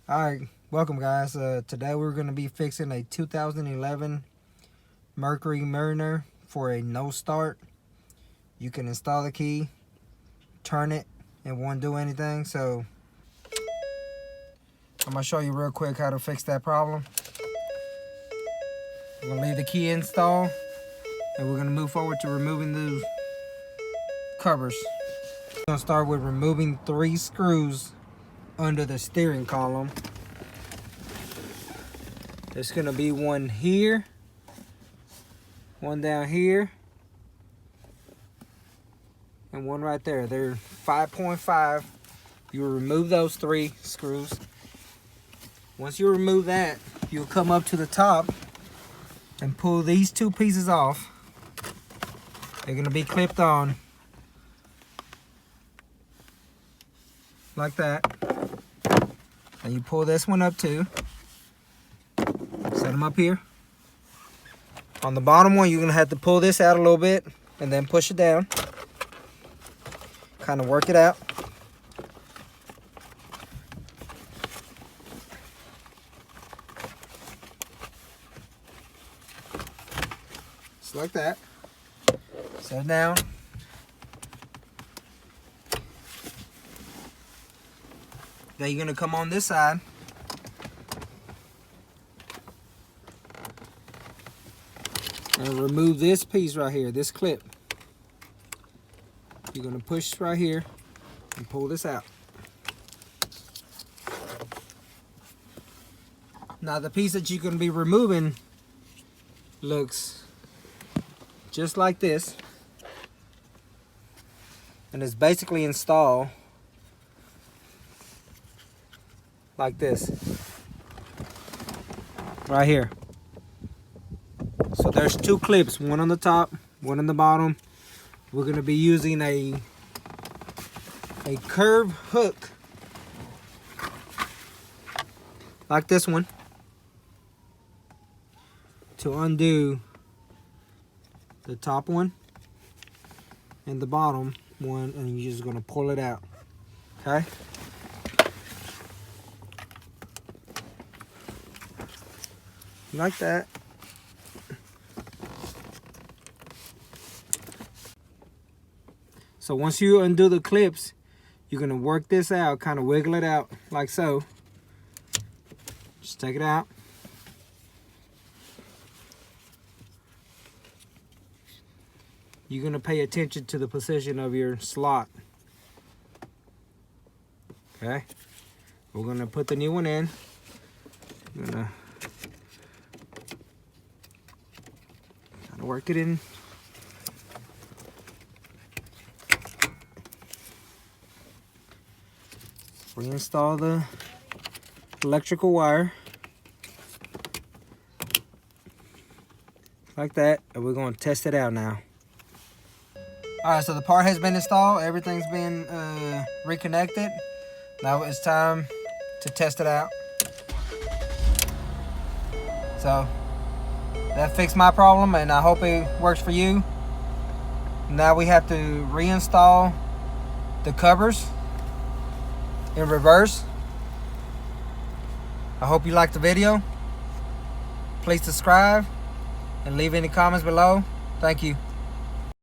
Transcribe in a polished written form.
Alright, welcome guys. Today we're going to be fixing a 2011 Mercury Mariner for a no start. You can install the key, turn it, and won't do anything. So I'm going to show you real quick how to fix that problem. I'm going to leave the key installed, and we're going to move forward to removing the covers. I'm going to start with removing 3 screws under the steering column. There's gonna be one here, one down here, and one right there. They're 5.5. You will remove those 3 screws. Once you remove that, you'll come up to the top and pull these 2 pieces off. They're gonna be clipped on like that. And you pull this one up too. Set them up here. On the bottom one, you're gonna have to pull this out a little bit and then push it down. Kind of work it out. Just like that. Set it down. Then you're gonna come on this side. And remove this piece right here, this clip. You're gonna push right here and pull this out. Now the piece that you're gonna be removing looks just like this. And it's basically installed like this, right here. So there's 2 clips, one on the top, one on the bottom. We're gonna be using a curved hook, like this one, to undo the top one and the bottom one, and you're just gonna pull it out, okay? Like that. So once you undo the clips, you're gonna work this out, kind of wiggle it out like so. Just take it out. You're gonna pay attention to the position of your slot. Okay. We're gonna put the new one in. I'm gonna kind of work it in. Reinstall the electrical wire like that, and we're going to test it out now. Alright, so the part has been installed, everything's been reconnected. Now it's time to test it out. So that fixed my problem, and I hope it works for you. Now we have to reinstall the covers in reverse. I hope you liked the video. Please subscribe and leave any comments below. Thank you.